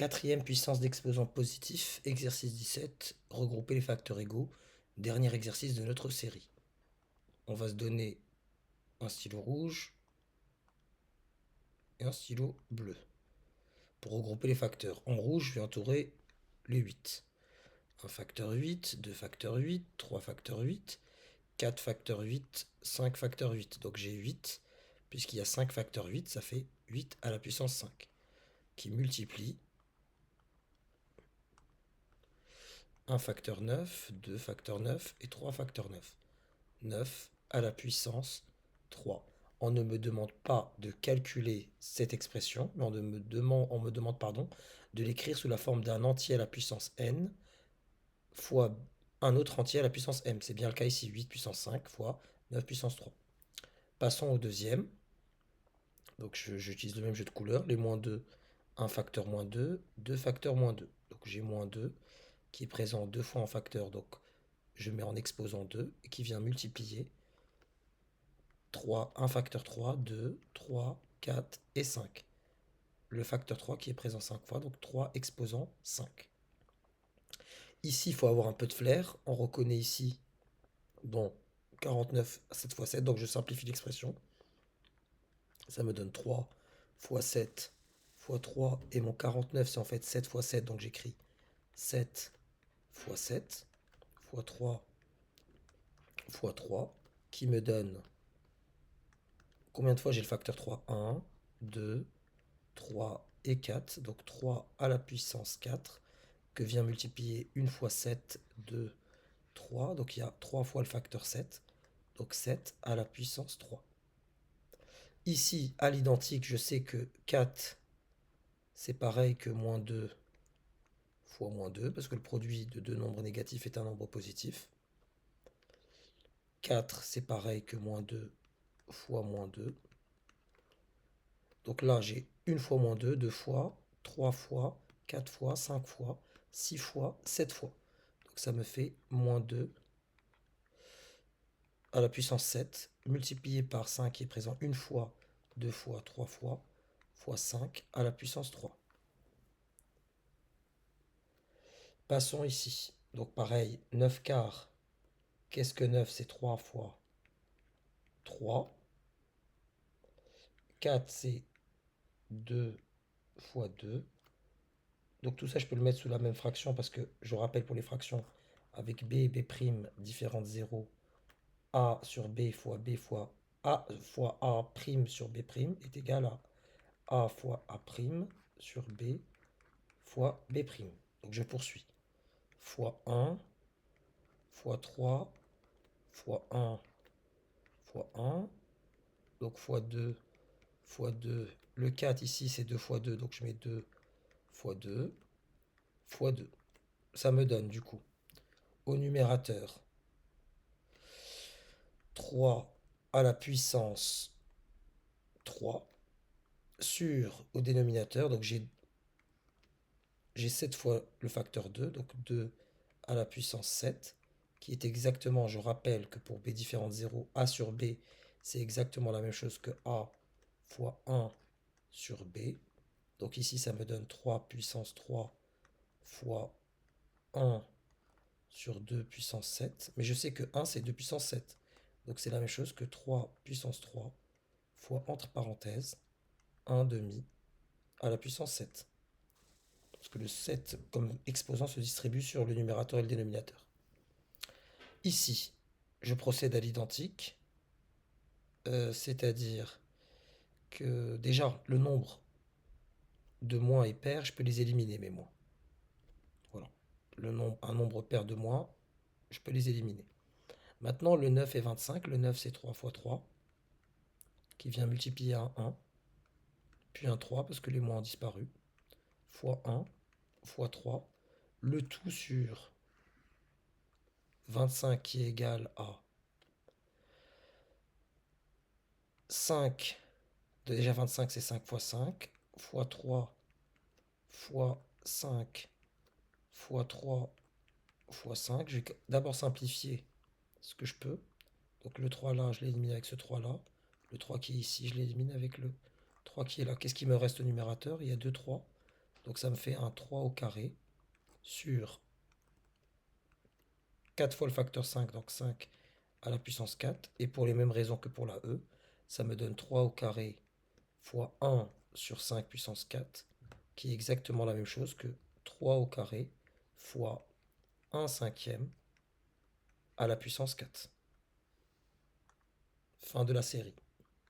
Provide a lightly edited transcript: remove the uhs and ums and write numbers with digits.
Quatrième puissance d'exposant positif, exercice 17, regrouper les facteurs égaux, dernier exercice de notre série. On va se donner un stylo rouge et un stylo bleu. Pour regrouper les facteurs, en rouge, je vais entourer les 8. Un facteur 8, 2 facteurs 8, 3 facteurs 8, 4 facteurs 8, 5 facteurs 8. Donc j'ai 8, puisqu'il y a 5 facteurs 8, ça fait 8 à la puissance 5, qui multiplie 1 facteur 9, 2 facteurs 9 et 3 facteurs 9. 9 à la puissance 3. On ne me demande pas de calculer cette expression, mais on me demande de l'écrire sous la forme d'un entier à la puissance n fois un autre entier à la puissance m. C'est bien le cas ici, 8 puissance 5 fois 9 puissance 3. Passons au deuxième. Donc j'utilise le même jeu de couleurs. Les moins 2, 1 facteur moins 2, 2 facteurs moins 2. Donc j'ai moins 2 qui est présent deux fois en facteur. Donc je mets en exposant 2 et qui vient multiplier 3, 1 facteur 3, 2, 3, 4 et 5. Le facteur 3 qui est présent 5 fois, donc 3 exposant 5. Ici, il faut avoir un peu de flair. On reconnaît ici, bon, 49 à 7 fois 7, donc je simplifie l'expression. Ça me donne 3 fois 7 fois 3, et mon 49, c'est en fait 7 fois 7, donc j'écris 7 fois 7 fois 3 fois 3, qui me donne combien de fois j'ai le facteur 3? 1, 2, 3 et 4, donc 3 à la puissance 4, que vient multiplier 1 fois 7, 2, 3, donc il y a 3 fois le facteur 7, donc 7 à la puissance 3. Ici, à l'identique, je sais que 4, c'est pareil que moins 2 fois moins 2, parce que le produit de deux nombres négatifs est un nombre positif. 4, c'est pareil que moins 2 fois moins 2. Donc là, j'ai 1 fois moins 2, 2 fois, 3 fois, 4 fois, 5 fois, 6 fois, 7 fois. Donc ça me fait moins 2 à la puissance 7, multiplié par 5 qui est présent une fois, 2 fois, 3 fois 5 à la puissance 3. Passons ici. Donc pareil, 9 quarts. Qu'est-ce que 9? C'est 3 fois 3. 4, c'est 2 fois 2. Donc tout ça, je peux le mettre sous la même fraction parce que je rappelle pour les fractions avec b et b' différentes de 0, a sur b fois a fois a prime sur b' est égal à fois a prime sur b fois b'. Donc je poursuis. Fois 1 fois 3 fois 1 fois 1. Donc fois 2 fois 2. Le 4 ici c'est 2 fois 2, donc je mets 2 fois 2 fois 2. Ça me donne du coup au numérateur 3 à la puissance 3 sur au dénominateur, donc j'ai 7 fois le facteur 2, donc 2 à la puissance 7, qui est exactement, je rappelle que pour b différente 0, a sur b, c'est exactement la même chose que a fois 1 sur b. Donc ici, ça me donne 3 puissance 3 fois 1 sur 2 puissance 7. Mais je sais que 1, c'est 2 puissance 7. Donc c'est la même chose que 3 puissance 3 fois, entre parenthèses, 1 demi à la puissance 7. Parce que le 7 comme exposant se distribue sur le numérateur et le dénominateur. Ici, je procède à l'identique, c'est-à-dire que déjà, le nombre de moins et pair, je peux les éliminer, mes moins. Voilà. Un nombre pair de moins, je peux les éliminer. Maintenant, le 9 et 25, le 9 c'est 3 fois 3, qui vient multiplier un 1, puis un 3 parce que les moins ont disparu, fois 1, fois 3, le tout sur 25 qui est égal à 5, déjà 25 c'est 5 fois 5, fois 3, fois 5, fois 3, fois 5. Je vais d'abord simplifier ce que je peux. Donc le 3 là, je l'élimine avec ce 3 là. Le 3 qui est ici, je l'élimine avec le 3 qui est là. Qu'est-ce qui me reste au numérateur? Il y a 2 3. Donc ça me fait un 3 au carré sur 4 fois le facteur 5, donc 5 à la puissance 4. Et pour les mêmes raisons que pour la E, ça me donne 3 au carré fois 1 sur 5 puissance 4, qui est exactement la même chose que 3 au carré fois 1 cinquième à la puissance 4. Fin de la série.